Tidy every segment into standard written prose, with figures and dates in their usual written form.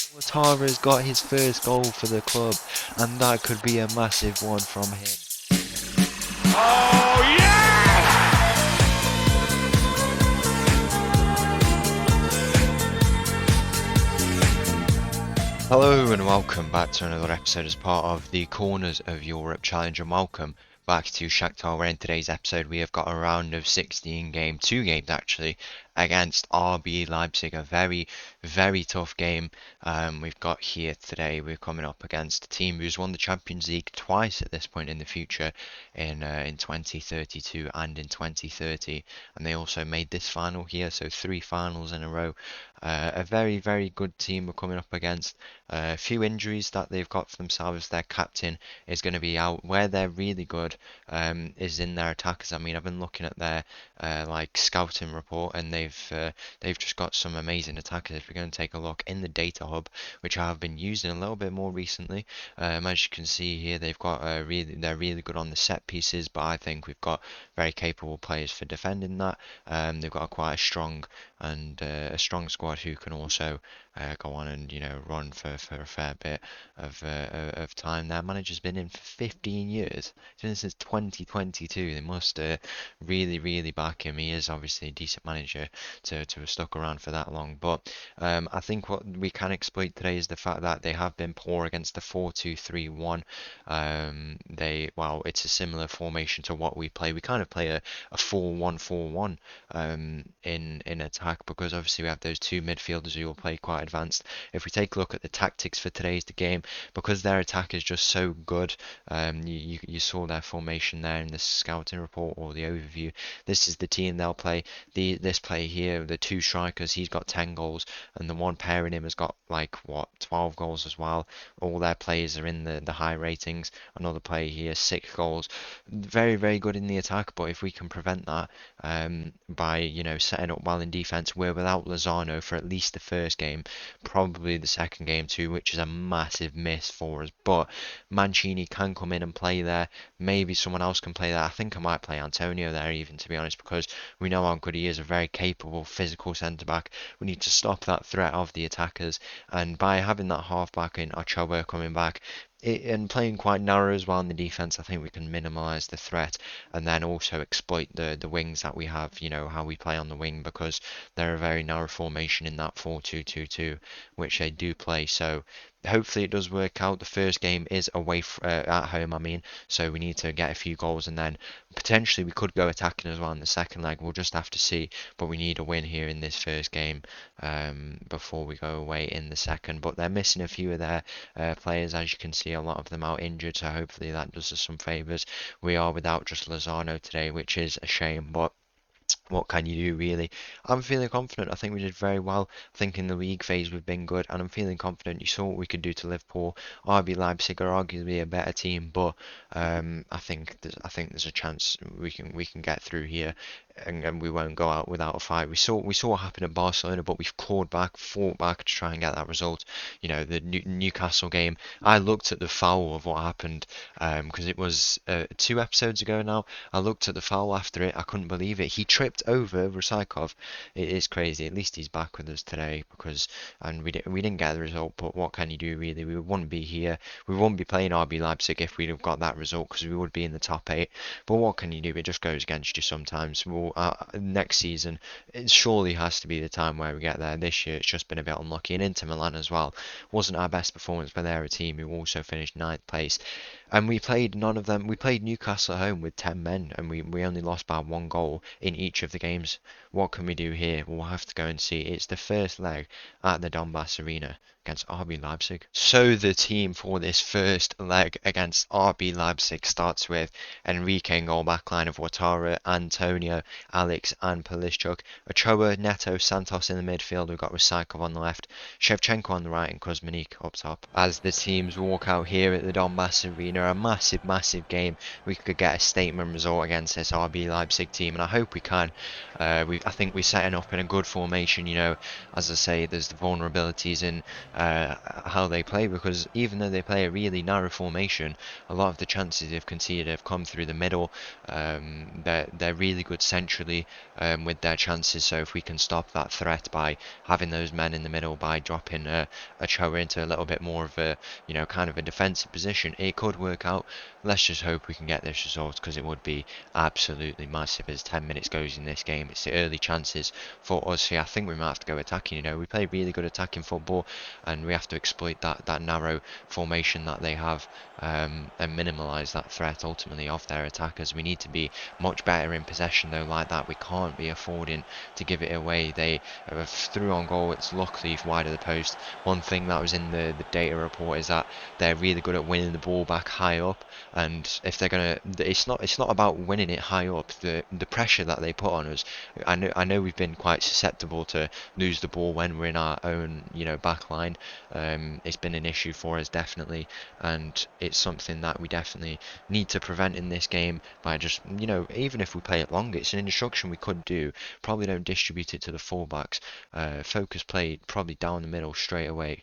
Ouattara's got his first goal for the club, and that could be a massive one from him. Oh, yes! Hello and welcome back to another episode as part of the Corners of Europe Challenge, and welcome back to Shakhtar, where in today's episode we have got a round of 16 game, 2 games actually, against RB Leipzig. A very, very tough game we've got here today. We're coming up against a team who's won the Champions League twice at this point in the future, in 2032 and in 2030, and they also made this final here, so 3 finals in a row. A very, very good team we're coming up against. A few injuries that they've got for themselves. Their captain is going to be out. Where they're really good is in their attackers. I mean, I've been looking at their scouting report, and they've just got some amazing attackers. We're going to take a look in the data hub, which I have been using a little bit more recently. As you can see here, they've got they're really good on the set pieces, but I think we've got very capable players for defending that. They've got quite a strong squad who can also go on and run for a fair bit of time. Their manager's been in for 15 years, since 2022. They must really back him. He is obviously a decent manager to have stuck around for that long. But I think what we can exploit today is the fact that they have been poor against the 4-2-3-1. It's a similar formation to what we play. We kind of play a 4-1-4-1 in attack, because obviously we have those 2 midfielders who will play quite advanced. If we take a look at the tactics for today's game, because their attack is just so good, you saw their formation there in the scouting report or the overview. This is the team they'll play. This play here, the 2 strikers, he's got 10 goals, and the one pairing him has got 12 goals as well. All their players are in the high ratings. Another player here, 6 goals. Very, very good in the attack, but if we can prevent that by setting up well in defence, we're without Lozano for at least the first game, probably the second game too, which is a massive miss for us. But Mancini can come in and play there. Maybe someone else can play there. I think I might play Antonio there even, to be honest, because we know how good he is, a very capable physical centre back. We need to stop that threat of the attackers, and by having that half back in Ochoa coming back, and playing quite narrow as well in the defence, I think we can minimise the threat, and then also exploit the wings that we have, how we play on the wing, because they're a very narrow formation in that 4-2-2-2, which they do play. So hopefully it does work out. The first game is away at home, so we need to get a few goals, and then potentially we could go attacking as well in the second leg. We'll just have to see, but we need a win here in this first game before we go away in the second. But they're missing a few of their players, as you can see, a lot of them out injured, so hopefully that does us some favours. We are without just Lozano today, which is a shame, but what can you do, really? I'm feeling confident. I think we did very well. I think in the league phase we've been good, and I'm feeling confident. You saw what we could do to Liverpool. RB Leipzig are arguably a better team, but I think there's a chance we can get through here, and we won't go out without a fight. We saw what happened at Barcelona, but we've clawed back, fought back to try and get that result. The Newcastle game, I looked at the foul of what happened, because it was 2 episodes ago now. I looked at the foul after it. I couldn't believe it. He tripped over Rusakov. It is crazy. At least he's back with us today, and we didn't get the result. But what can you do, really? We wouldn't be here. We wouldn't be playing RB Leipzig if we'd have got that result, because we would be in the top 8. But what can you do? It just goes against you sometimes. Next season, it surely has to be the time where we get there. This year, it's just been a bit unlucky. And Inter Milan as well wasn't our best performance, but they're a team who also finished 9th place. And we played none of them. We played Newcastle at home with 10 men, and we only lost by 1 goal in each of the games. What can we do here? We'll have to go and see. It's the first leg at the Donbass Arena against RB Leipzig. So the team for this first leg against RB Leipzig starts with Enrique in goal, backline of Ouattara, Antonio, Alex and Pulisic, Ochoa, Neto, Santos in the midfield. We've got Reipzig on the left, Shevchenko on the right and Kuzminik up top. As the teams walk out here at the Donbass Arena, a massive game. We could get a statement result against this RB Leipzig team, and I hope we can. I think we're setting up in a good formation. As I say, there's the vulnerabilities in how they play, because even though they play a really narrow formation, a lot of the chances they've conceded have come through the middle. They're really good centrally with their chances. So if we can stop that threat by having those men in the middle, by dropping Ochoa into a little bit more of a, kind of a defensive position, it could work out. Let's just hope we can get this result, because it would be absolutely massive as 10 minutes goes in this game. It's the early chances for us here. I think we might have to go attacking. We play really good attacking football, and we have to exploit that narrow formation that they have, and minimise that threat ultimately of their attackers. We need to be much better in possession though, like that. We can't be affording to give it away. They through on goal, it's luckily wide of the post. One thing that was in the data report is that they're really good at winning the ball back high up, and if they're gonna, it's not about winning it high up. The pressure that they put on us, I know we've been quite susceptible to lose the ball when we're in our own back line. It's been an issue for us, definitely, and it's something that we definitely need to prevent in this game by just, even if we play it long, it's an instruction we could do. Probably don't distribute it to the fullbacks. Focus play probably down the middle straight away,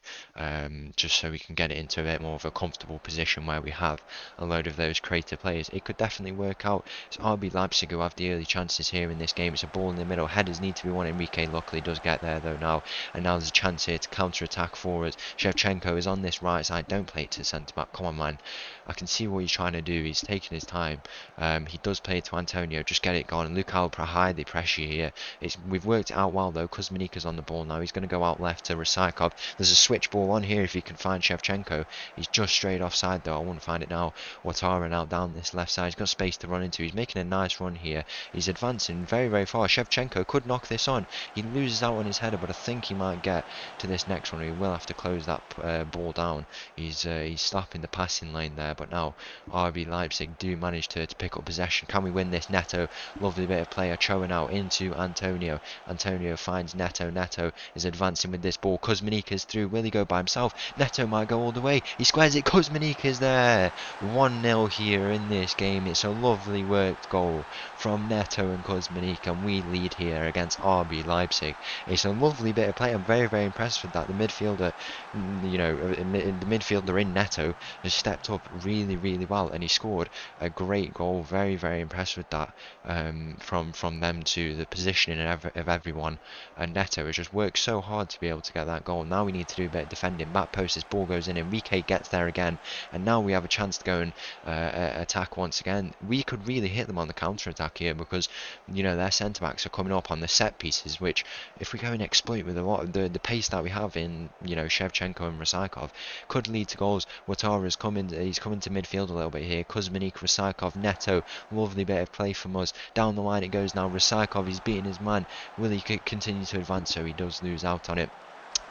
just so we can get it into a bit more of a comfortable position where we have a load of those creative players. It could definitely work out. It's RB Leipzig who have the early chances here in this game. It's a ball in the middle. Headers need to be won. Enrique luckily does get there though now, and now there's a chance here to counter attack for us. Shevchenko is on this right side. Don't play it to the centre back. Come on, man. I can see what he's trying to do. He's taking his time. He does play it to Antonio. Just get it gone. And look how high the pressure here. We've worked it out well though. Kuzminika's on the ball now. He's going to go out left to Rysakov. There's a switch ball on here if he can find Shevchenko. He's just straight offside though. I wouldn't find it now. Ouattara now down this left side. He's got space to run into. He's making a nice run here. He's advancing very, very far. Shevchenko could knock this on. He loses out on his header, but I think he might get to this next one. He will have to close that ball down. He's stopping the passing lane there, but now RB Leipzig do manage to pick up possession. Can we win this? Neto, lovely bit of play. Ochoa now into Antonio. Antonio finds Neto. Neto is advancing with this ball. Kuzminika's through. Will he go by himself? Neto might go all the way. He squares it. Kuzminika's there. 1-0 here in this game. It's a lovely worked goal from Neto and Kuzminika, and we lead here against RB Leipzig. It's a lovely bit of play. I'm very, very impressed with that. The midfielder, the midfielder in Neto has stepped up really, really well, and he scored a great goal. Very, very impressed with that. From them to the positioning of everyone, and Neto has just worked so hard to be able to get that goal. Now we need to do a bit of defending. Back post, this ball goes in. Enrique gets there again, and now we have a chance to go and attack once again. We could really hit them on the counter attack here, because their centre backs are coming up on the set pieces, which if we go and exploit with a lot of the pace that we have in Shevchenko and Rysakov, could lead to goals. Ouattara's coming. He's coming to midfield a little bit here. Kuzminik, Rysakov, Neto. Lovely bit of play from us. Down the line it goes now. Rysakov, he's beating his man. Will he continue to advance? So he does lose out on it.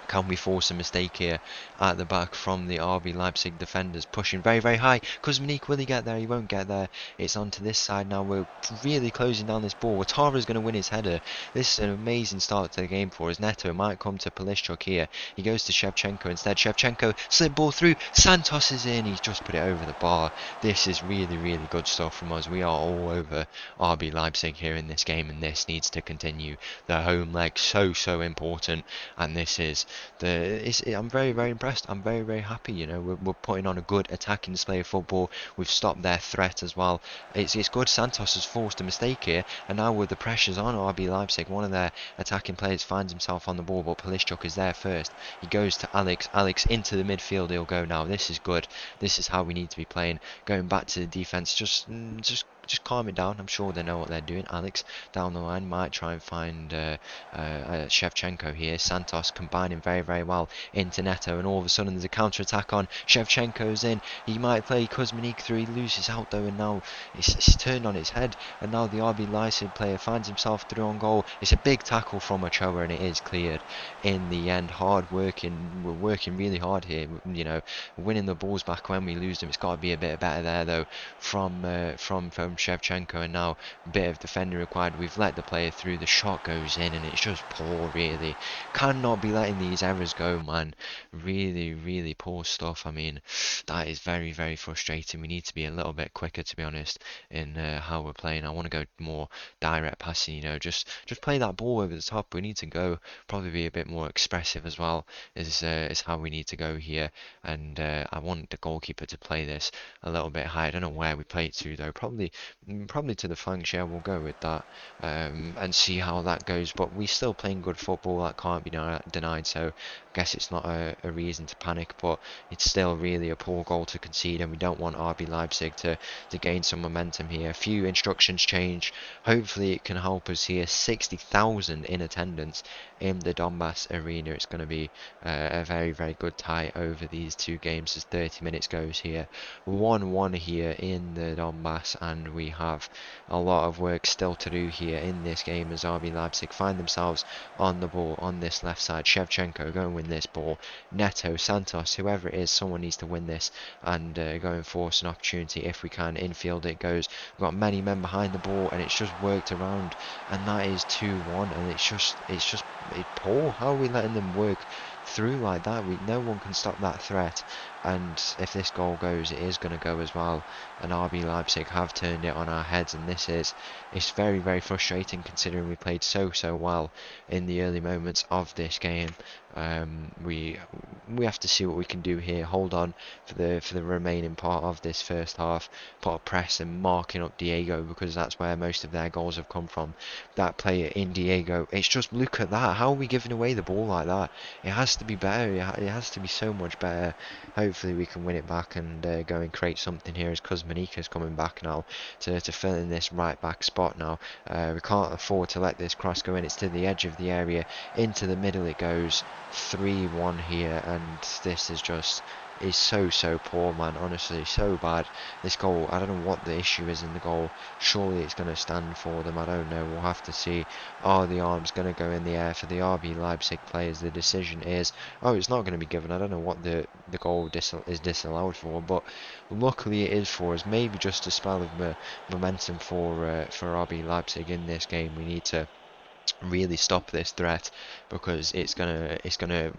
Can we force a mistake here at the back from the RB Leipzig defenders? Pushing very, very high. Kuzminik, will he get there? He won't get there. It's onto this side now. We're really closing down this ball. Ouattara's going to win his header. This is an amazing start to the game for us. Neto might come to Polishchuk here. He goes to Shevchenko instead. Shevchenko, slip ball through. Santos is in. He's just put it over the bar. This is really, really good stuff from us. We are all over RB Leipzig here in this game, and this needs to continue. The home leg, so important, and this is I'm very, very impressed. I'm very, very happy. We're putting on a good attacking display of football. We've stopped their threat as well. It's good. Santos has forced a mistake here, and now with the pressures on RB Leipzig, one of their attacking players finds himself on the ball, but Polishchuk is there first. He goes to Alex. Alex into the midfield. He'll go now. This is good. This is how we need to be playing. Going back to the defense. Just calm it down. I'm sure they know what they're doing. Alex down the line might try and find Shevchenko here. Santos combining very, very well into Neto, and all of a sudden there's a counter attack on. Shevchenko's in. He might play Kuzminik through. He loses out though, and now it's turned on its head. And now the RB Leipzig player finds himself through on goal. It's a big tackle from Ochoa, and it is cleared in the end. Hard working. We're working really hard here. Winning the balls back when we lose them. It's got to be a bit better there though from Shevchenko, and now a bit of defending required. We've let the player through. The shot goes in, and it's just poor, really. Cannot be letting these errors go, man. Really, really poor stuff. I mean, that is very, very frustrating. We need to be a little bit quicker, to be honest, in how we're playing. I want to go more direct passing, just play that ball over the top. We need to go, probably be a bit more expressive as well, is how we need to go here. And I want the goalkeeper to play this a little bit higher. I don't know where we play it to, though. Probably probably to the flanks. Yeah, we'll go with that, and see how that goes. But we're still playing good football, that can't be denied. So I guess it's not a reason to panic, but it's still really a poor goal to concede, and we don't want RB Leipzig to gain some momentum here. A few instructions change. Hopefully it can help us here. 60,000 in attendance in the Donbass arena. It's going to be a very, very good tie over these two games as 30 minutes goes here. 1-1 here in the Donbass, and we have a lot of work still to do here in this game as RB Leipzig find themselves on the ball on this left side. Shevchenko, go and win this ball. Neto, Santos, whoever it is, someone needs to win this and go and force an opportunity if we can. Infield it goes. We've got many men behind the ball, and it's just worked around, and that is 2-1, and it's poor. How are we letting them work through like that? No one can stop that threat, and if this goal goes, it is going to go as well. And RB Leipzig have turned it on our heads, and it's very, very frustrating considering we played so well in the early moments of this game. We have to see what we can do here. Hold on for the remaining part of this first half. Put a press and marking up Diego, because that's where most of their goals have come from. That player in Diego. It's just, look at that. How are we giving away the ball like that? It has to be better. It has to be so much better. Hopefully we can win it back and go and create something here, as Kuzminika's coming back now to fill in this right back spot now. We can't afford to let this cross go in. It's to the edge of the area. Into the middle it goes. 3-1 here, and this is so poor, man. Honestly, so bad. This goal, I don't know what the issue is in the goal. Surely it's going to stand for them. I don't know. We'll have to see. Are the arms going to go in the air for the RB Leipzig players? The decision is, oh, it's not going to be given. I don't know what the goal is disallowed for, but luckily it is for us. Maybe just a spell of momentum for RB Leipzig in this game. We need to really stop this threat, because it's gonna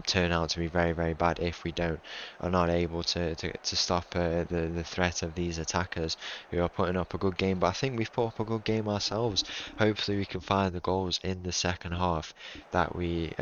turn out to be very, very bad if we are not able to stop the threat of these attackers who are putting up a good game. But I think we've put up a good game ourselves. Hopefully we can find the goals in the second half that we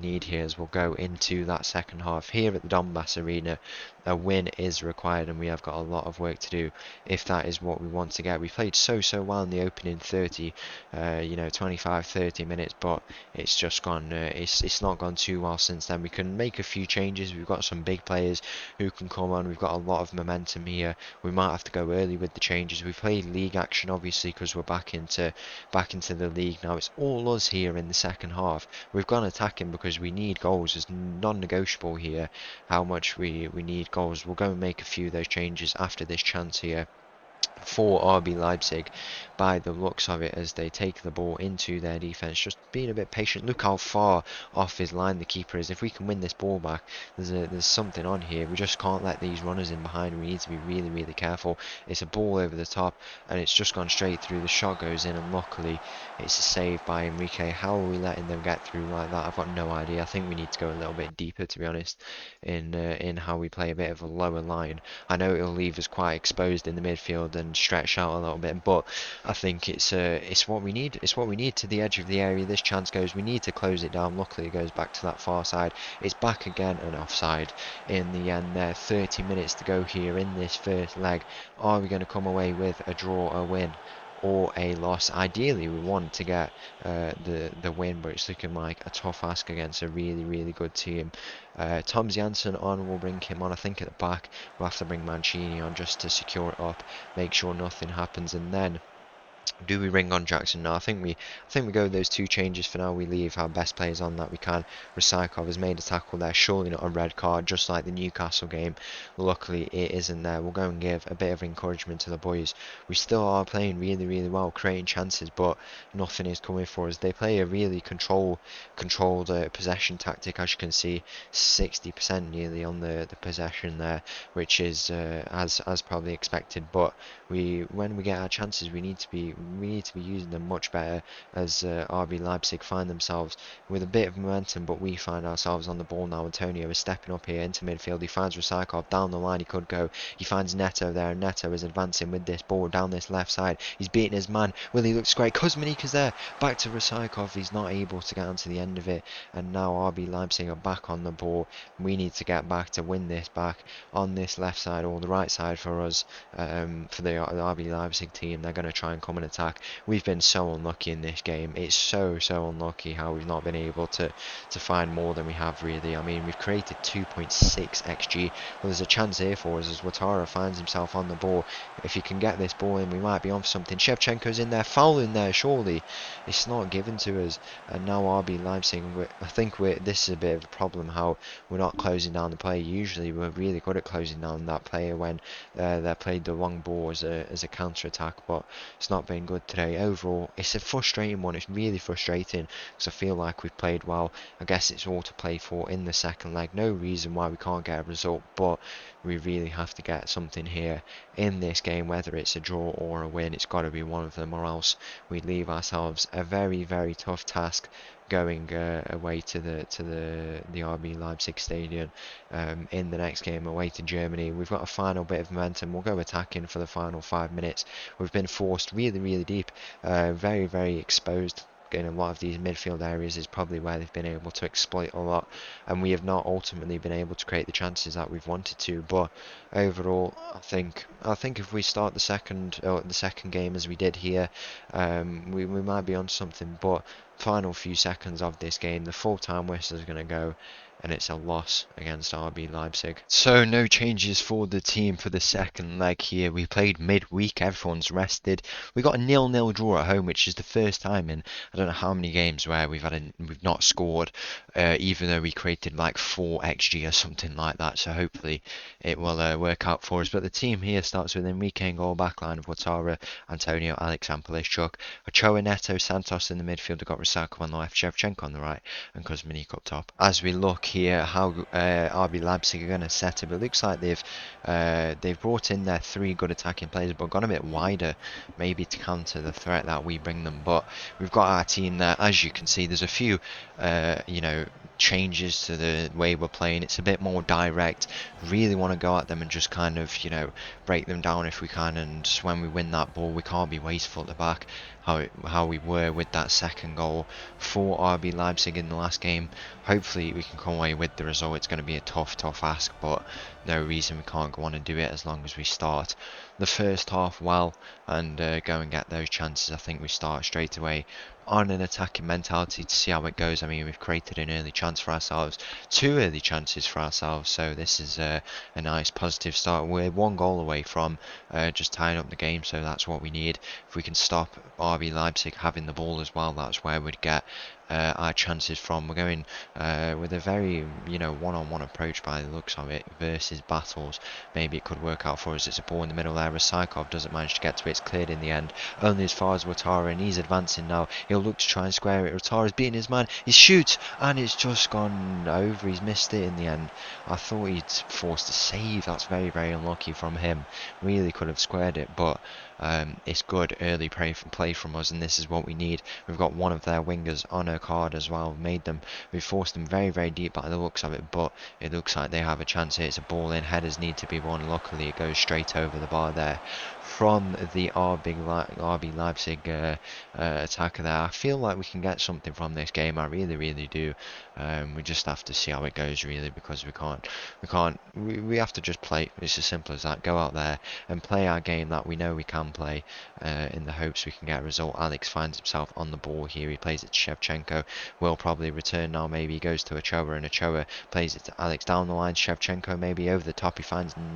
need here, as we'll go into that second half here at the Donbass Arena. A win is required, and we have got a lot of work to do if that is what we want to get. We played so well in the opening 25-30 minutes, but it's just gone. It's not gone too well since then. We can make a few changes. We've got some big players who can come on. We've got a lot of momentum here. We might have to go early with the changes. We played league action, obviously, because we're back into the league now. It's all us here in the second half. We've gone attacking because we need goals. It's non-negotiable here how much we need goals. We'll go and make a few of those changes after this chance here for RB Leipzig, by the looks of it, as they take the ball into their defence. Just being a bit patient. Look how far off his line the keeper is. If we can win this ball back, there's something on here. We just can't let these runners in behind. We need to be really, really careful. It's a ball over the top, and it's just gone straight through. The shot goes in, and luckily it's a save by Enrique. How are we letting them get through like that? I've got no idea. I think we need to go a little bit deeper, to be honest, in how we play a bit of a lower line. I know it'll leave us quite exposed in the midfield and stretch out a little bit, but I think it's what we need. It's what we need to the edge of the area. This chance goes. We need to close it down. Luckily, it goes back to that far side. It's back again and offside in the end there. 30 minutes to go here in this first leg. Are we going to come away with a draw, a win, or a loss? Ideally, we want to get the win, but it's looking like a tough ask against a really, really good team. Tom Janssen on, we'll bring him on. I think at the back we'll have to bring Mancini on just to secure it up, make sure nothing happens, and then do we ring on Jackson? No, I think we go with those two changes for now. We leave our best players on that we can. Rysakov has made a tackle there, surely not a red card, just like the Newcastle game. Luckily it isn't there. We'll go and give a bit of encouragement to the boys. We still are playing really, really well, creating chances, but nothing is coming for us. They play a really controlled possession tactic, as you can see, 60% nearly on the possession there, which is as probably expected. But when we get our chances, we need to be we need to be using them much better as RB Leipzig find themselves with a bit of momentum, but we find ourselves on the ball now. Antonio is stepping up here into midfield. He finds Recycled down the line. He could go. He finds Neto there, and Neto is advancing with this ball down this left side. He's beating his man. Willie looks great. Kuzminik is there. Back to Recycled. He's not able to get onto the end of it, and now RB Leipzig are back on the ball. We need to get back to win this back on this left side or the right side for us. For the RB Leipzig team, they're going to try and come and attack. We've been so unlucky in this game. It's so unlucky how we've not been able to find more than we have, really. I mean, we've created 2.6 xg. Well, there's a chance here for us as Ouattara finds himself on the ball. If he can get this ball in, we might be on for something. Shevchenko's in there, fouling there, surely. It's not given to us. And now RB Leipzig, I think this is a bit of a problem, how we're not closing down the play. Usually we're really good at closing down that player when they played the long ball as a counter-attack, but it's not been good today. Overall, it's a frustrating one. It's really frustrating because I feel like we've played well. I guess it's all to play for in the second leg. No reason why we can't get a result, but we really have to get something here in this game, whether it's a draw or a win. It's got to be one of them, or else we leave ourselves a very tough task going away to the RB Leipzig stadium in the next game away to Germany. We've got a final bit of momentum. We'll go attacking for the final 5 minutes. We've been forced really deep, very exposed. In a lot of these midfield areas is probably where they've been able to exploit a lot, and we have not ultimately been able to create the chances that we've wanted to. But overall, I think if we start the second game as we did here, we might be on something. But final few seconds of this game, the full-time whistle is going to go, and it's a loss against RB Leipzig. So no changes for the team for the second leg here. We played midweek, everyone's rested. We got a 0-0 draw at home, which is the first time in I don't know how many games where we've not scored, even though we created like 4 xg or something like that. So hopefully it will work out for us. But the team here starts with Enrique in goal, backline of Ouattara, Antonio, Alex and Polishchuk, Ochoa, Neto, Santos in the midfield. We've got Recycled on the left, Shevchenko on the right, and Kuzminik up top. As we look here how RB Leipzig are going to set up, it looks like they've brought in their 3 good attacking players, but gone a bit wider, maybe to counter the threat that we bring them. But we've got our team there. As you can see, there's a few changes to the way we're playing. It's a bit more direct. Really want to go at them and just kind of break them down if we can, and when we win that ball we can't be wasteful at the back, how we were with that second goal for RB Leipzig in the last game. Hopefully we can come away with the result. It's going to be a tough ask, but no reason we can't go on and do it as long as we start the first half well and go and get those chances. I think we start straight away on an attacking mentality to see how it goes. I mean, we've created an early chance for ourselves, 2 early chances for ourselves, so this is a nice positive start. We're 1 goal away from just tying up the game, so that's what we need. If we can stop RB Leipzig having the ball as well, that's where we'd get our chances from. We're going with a very one-on-one approach by the looks of it versus battles. Maybe it could work out for us. It's a ball in the middle there. Recycled doesn't manage to get to it. It's cleared in the end, only as far as Ouattara, and he's advancing now. He'll look to try and square it. Ouattara's beating his man. He shoots and it's just gone over. He's missed it in the end. I thought he'd forced a save. That's very unlucky from him. Really could have squared it, but it's good early play from us, and this is what we need. We've got one of their wingers on a card as well. We've forced them very deep by the looks of it, but it looks like they have a chance here. It's a ball in. Headers need to be won. Luckily it goes straight over the bar there from the RB Leipzig attacker there. I feel like we can get something from this game. I really do. We just have to see how it goes, really, because we have to just play. It's as simple as that. Go out there and play our game that we know we can play, in the hopes we can get a result. Alex finds himself on the ball here. He plays it to Shevchenko. Will probably return now. Maybe he goes to Ochoa, and Ochoa plays it to Alex down the line. Shevchenko maybe over the top. He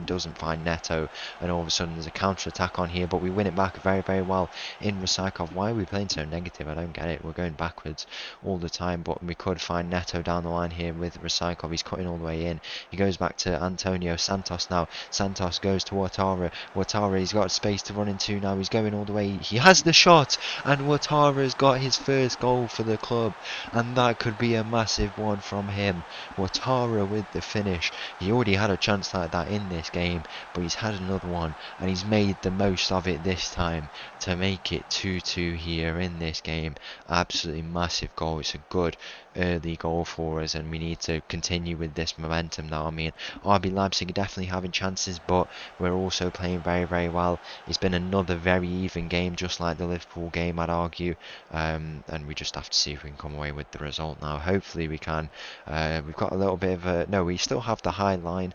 doesn't find Neto, and all of a sudden there's a counter attack on here, but we win it back very well in Recycled. Why are we playing so negative? I don't get it. We're going backwards all the time, but we could find Neto down the line here with Recycled. He's cutting all the way in. He goes back to Antonio. Santos now. Santos goes to Ouattara. He's got space to run into now. He's going all the way. He has the shot, and Ouattara has got his first goal for the club. up, and that could be a massive one from him. Ouattara with the finish. He already had a chance like that in this game, but he's had another one, and he's made the most of it this time to make it 2-2 here in this game. Absolutely massive goal. It's a good early goal for us, and we need to continue with this momentum now. I mean, RB Leipzig are definitely having chances, but we're also playing very, very well. It's been another very even game, just like the Liverpool game, I'd argue, and we just have to see if we can come away with the result now. Hopefully we can. We've got a little bit of a... No, we still have the high line,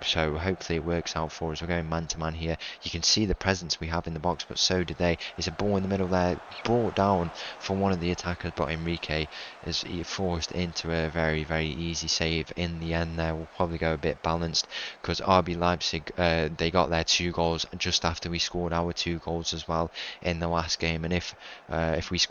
so hopefully it works out for us. We're going man-to-man here. You can see the presence we have in the box, but so do they. It's a ball in the middle there, brought down for one of the attackers, but Enrique is forced into a very, very easy save in the end there. We'll probably go a bit balanced because RB Leipzig, they got their 2 goals just after we scored our 2 goals as well in the last game. And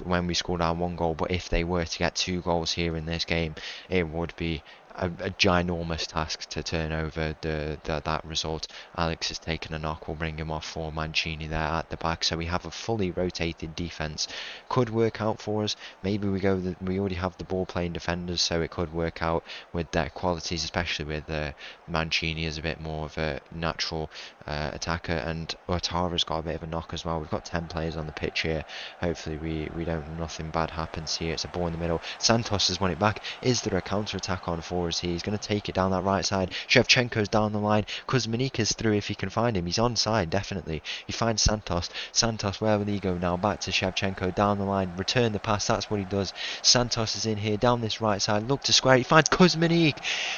when we scored our 1 goal, but if they were to get 2 goals here in this game, it would be a ginormous task to turn over that result. Alex has taken a knock. We'll bring him off for Mancini there at the back. So we have a fully rotated defence. Could work out for us. Maybe we already have the ball playing defenders, so it could work out with their qualities, especially with Mancini as a bit more of a natural attacker, and Ouattara's got a bit of a knock as well. We've got 10 players on the pitch here. Hopefully nothing bad happens here. It's a ball in the middle. Santos has won it back. Is there a counter attack on for us here? He's going to take it down that right side. Shevchenko's down the line. Kuzminika's through if he can find him. He's onside, definitely. He finds Santos. Santos, where will he go now? Back to Shevchenko, down the line. Return the pass. That's what he does. Santos is in here, down this right side. Look to square. He finds Kuzminik,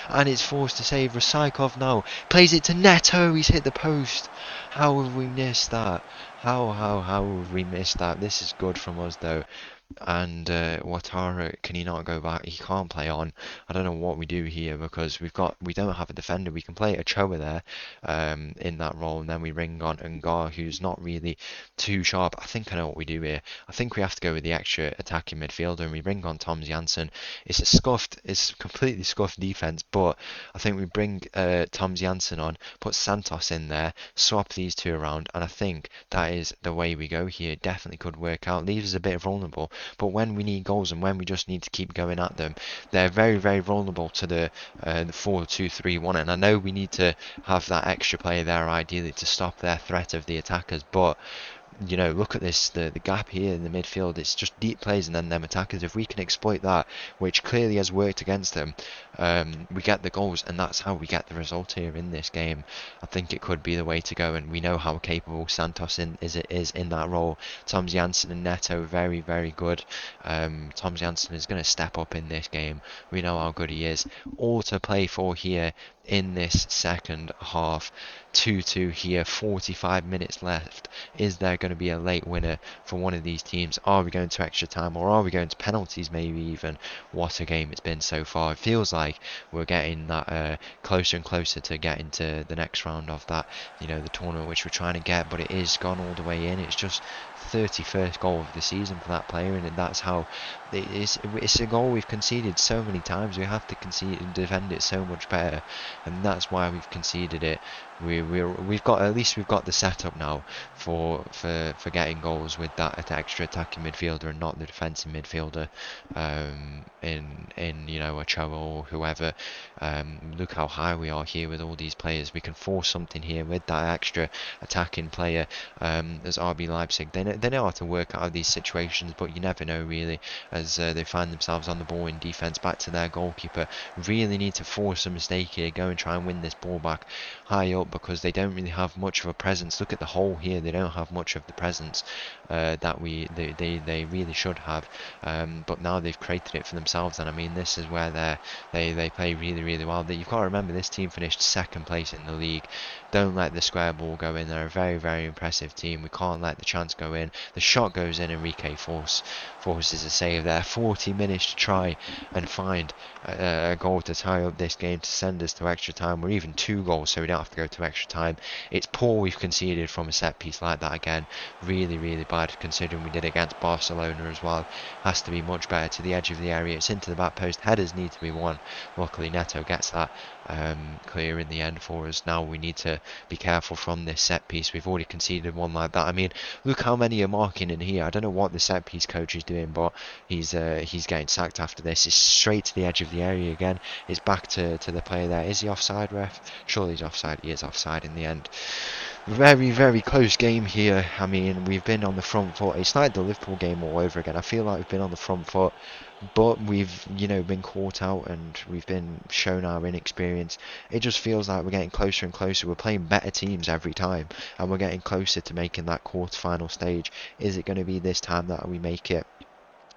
and it's forced to save. Rasaikov now plays it to Neto. He's hit the post. How have we missed that? How have we missed that? This is good from us though. And Ouattara, can he not go back? He can't play on. I don't know what we do here because we don't have a defender. We can play Ochoa there in that role, and then we ring on Ungar, who's not really too sharp. I think I know what we do here. I think we have to go with the extra attacking midfielder, and we bring on Tom Janssen. It's completely scuffed defense, but I think we bring Tom Janssen on, put Santos in there, swap these 2 around, and I think that is the way we go here. Definitely could work out. Leaves us a bit vulnerable. But when we need goals and when we just need to keep going at them, they're very, very vulnerable to the 4-2-3-1. And I know we need to have that extra player there ideally to stop their threat of the attackers, but you know, look at this, the gap here in the midfield. It's just deep plays and then them attackers. If we can exploit that, which clearly has worked against them, we get the goals, and that's how we get the result here in this game. I think it could be the way to go, and we know how capable Santos is in that role. Tom Janssen and Neto, very, very good. Tom Janssen is going to step up in this game. We know how good he is. All to play for here in this second half. 2-2 here, 45 minutes left. Is there going to be a late winner for one of these teams? Are we going to extra time, or are we going to penalties maybe even? What a game it's been so far. It feels like we're getting that closer and closer to getting to the next round of that, you know, the tournament which we're trying to get, but it is gone all the way in. It's just 31st goal of the season for that player, and that's how it's a goal we've conceded so many times. We have to concede and defend it so much better, and that's why we've conceded it. We've got the setup now for getting goals with that extra attacking midfielder and not the defensive midfielder in you know, Ochoa or whoever. Look how high we are here with all these players. We can force something here with that extra attacking player. As RB Leipzig, they know how to work out of these situations, but you never know really, as they find themselves on the ball in defence. Back to their goalkeeper. Really need to force a mistake here, go and try and win this ball back high up, because they don't really have much of a presence. Look at the hole here, they don't have much of the presence that they really should have, but now they've created it for themselves, and I mean, this is where they play really, really well. You've got to remember, this team finished 2nd place in the league. Don't let the square ball go in. They're a very, very impressive team. We can't let the chance go in. The shot goes in, Enrique forces a save there. 40 minutes to try and find a goal to tie up this game, to send us to extra time. We're even 2 goals, so we don't have to go to extra time. It's poor we've conceded from a set piece like that again. Really, really bad, considering we did it against Barcelona as well. Has to be much better to the edge of the area. It's into the back post. Headers need to be won. Luckily Neto gets that, clear in the end for us. Now we need to be careful from this set piece. We've already conceded one like that. I mean, look how many are marking in here. I don't know what the set piece coach is doing, but he's getting sacked after this. It's straight to the edge of the area again. It's back to the player there. Is he offside, ref? Surely he's offside. He is offside in the end. Very, very close game here. I mean, we've been on the front foot. It's like the Liverpool game all over again. I feel like we've been on the front foot, but we've, been caught out and we've been shown our inexperience. It just feels like we're getting closer and closer. We're playing better teams every time, and we're getting closer to making that quarter-final stage. Is it going to be this time that we make it?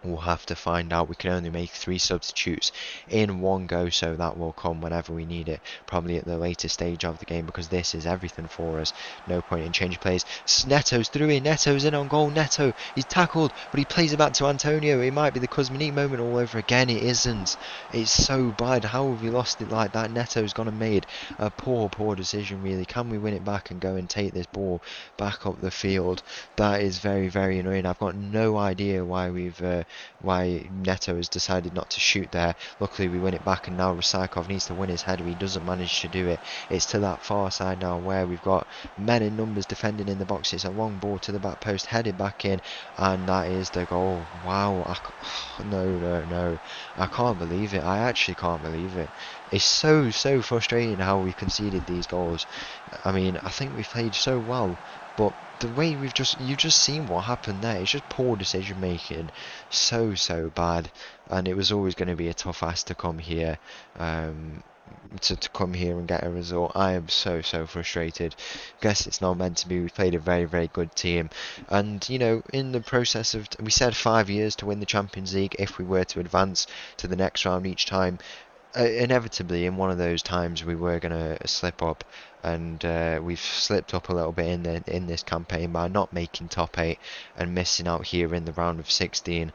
We'll have to find out. We can only make 3 substitutes in one go, so that will come whenever we need it, probably at the later stage of the game, because this is everything for us. No point in changing plays. Neto's through in. Neto's in on goal. Neto, he's tackled, but he plays it back to Antonio. It might be the Kuzminic moment all over again. It isn't. It's so bad. How have we lost it like that? Neto's gone and made a poor decision, really. Can we win it back and go and take this ball back up the field? That is very, very annoying. I've got no idea why Neto has decided not to shoot there. Luckily we win it back, and now Rysakov needs to win his header. He doesn't manage to do it. It's to that far side now where we've got men in numbers defending in the box. It's a long ball to the back post, headed back in, and that is the goal. Wow. No. I can't believe it. I actually can't believe it. It's so frustrating how we conceded these goals. I mean, I think we played so well, but the way you've just seen what happened there. It's just poor decision making, so bad, and it was always going to be a tough ask to come here, to come here and get a result. I am so frustrated. Guess it's not meant to be. We played a very good team, and in the process of, we said 5 years to win the Champions League if we were to advance to the next round each time. Inevitably, in one of those times, we were going to slip up, and we've slipped up a little bit in this campaign by not making top 8 and missing out here in the round of 16.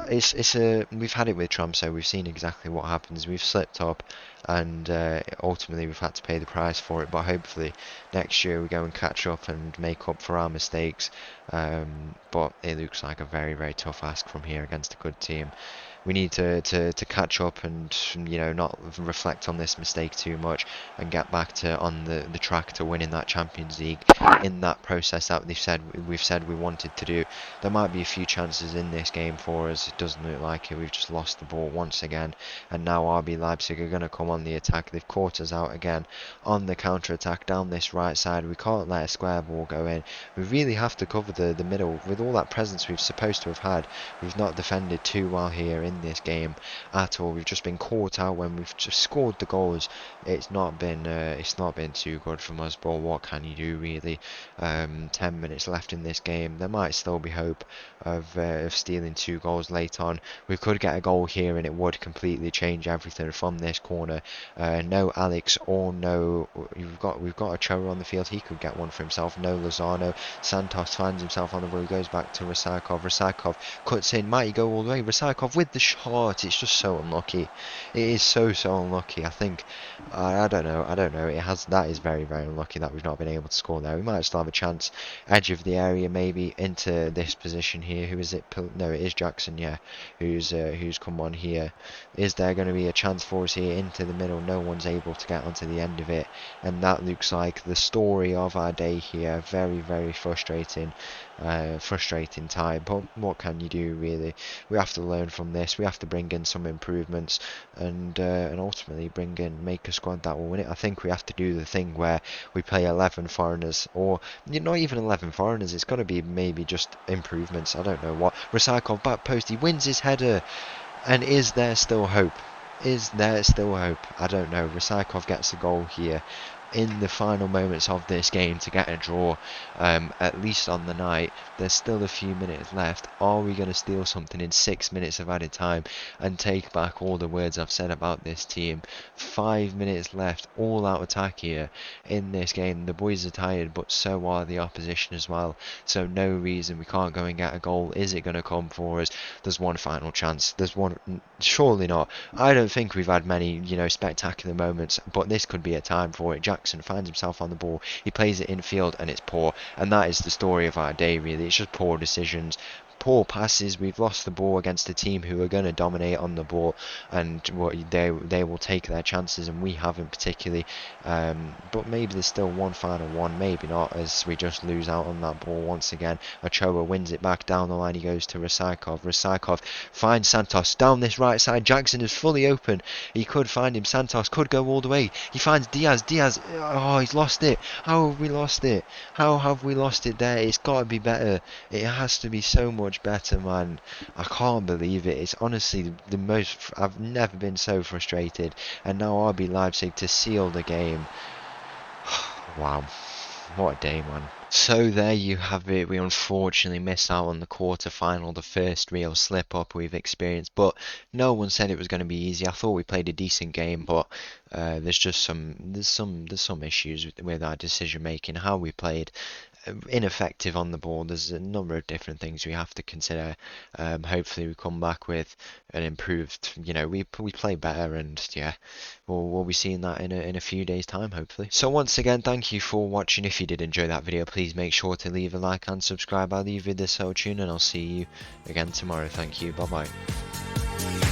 We've had it with Tromsø. We've seen exactly what happens. We've slipped up, and ultimately we've had to pay the price for it. But hopefully next year we go and catch up and make up for our mistakes. But it looks like a very tough ask from here against a good team. We need to catch up and not reflect on this mistake too much and get back on the track to winning that Champions League in that process that we've said we wanted to do. There might be a few chances in this game for us. It doesn't look like it. We've just lost the ball once again, and now RB Leipzig are going to come on the attack. They've caught us out again on the counter attack down this right side. We can't let a square ball go in. We really have to cover the middle with all that presence we've supposed to have had. We've not defended too well here in this game at all. We've just been caught out when we've just scored the goals. It's not been too good from us, but what can you do, really? 10 minutes left in this game. There might still be hope of stealing 2 goals late on. We could get a goal here and it would completely change everything from this corner. No Alex or no, we've got a Choro on the field. He could get one for himself. No Lozano. Santos finds himself on the ball. He goes back to Rysakov. Rysakov cuts in. Might he go all the way? Rysakov with the shot. It's just so unlucky. It is so unlucky. I think I don't know. That is very unlucky that we've not been able to score there. We might still have a chance. Edge of the area, maybe into this position here. Who is it? No, it is Jackson. Yeah, who's come on here. Is there going to be a chance for us here into the middle? No one's able to get onto the end of it, and that looks like the story of our day here. Very frustrating. Frustrating time, but what can you do, really? We have to learn from this. We have to bring in some improvements and ultimately make a squad that will win it. I think we have to do the thing where we play 11 foreigners, or not even 11 foreigners. It's got to be maybe just improvements. I don't know what. Rysakov back post. He wins his header, and is there still hope? Is there still hope? I don't know. Rysakov gets a goal here in the final moments of this game to get a draw, at least on the night. There's still a few minutes left. Are we going to steal something in 6 minutes of added time and take back all the words I've said about this team? 5 minutes left, all out attack here in this game. The boys are tired, but so are the opposition as well, so no reason we can't go and get a goal. Is it going to come for us? There's one final chance. There's one. Surely not. I don't think we've had many spectacular moments, but this could be a time for it. Jackson finds himself on the ball. He plays it infield and it's poor, and that is the story of our day, really. It's just poor decisions, poor passes. We've lost the ball against a team who are going to dominate on the ball, and they will take their chances, and we haven't particularly. But maybe there's still one final one, maybe not, as we just lose out on that ball once again. Ochoa wins it back down the line. He goes to Reipzig. Reipzig finds Santos down this right side. Jackson is fully open. He could find him. Santos could go all the way. He finds Diaz. Diaz, oh, he's lost it. How have we lost it? How have we lost it there? It's got to be better. It has to be so much better, man. I can't believe it. It's honestly the most. I've never been so frustrated. And now RB Leipzig to seal the game. Wow. What a day, man. So there you have it. We unfortunately missed out on the quarter-final, the first real slip-up we've experienced. But no one said it was going to be easy. I thought we played a decent game, but there's just some issues with our decision-making, how we played. Ineffective on the ball. There's a number of different things we have to consider. Hopefully we come back with an improved, we play better, and yeah, we'll be seeing that in a few days time, hopefully. So once again, thank you for watching. If you did enjoy that video, please make sure to leave a like and subscribe. I'll leave you this so tune, and I'll see you again tomorrow. Thank you. Bye bye.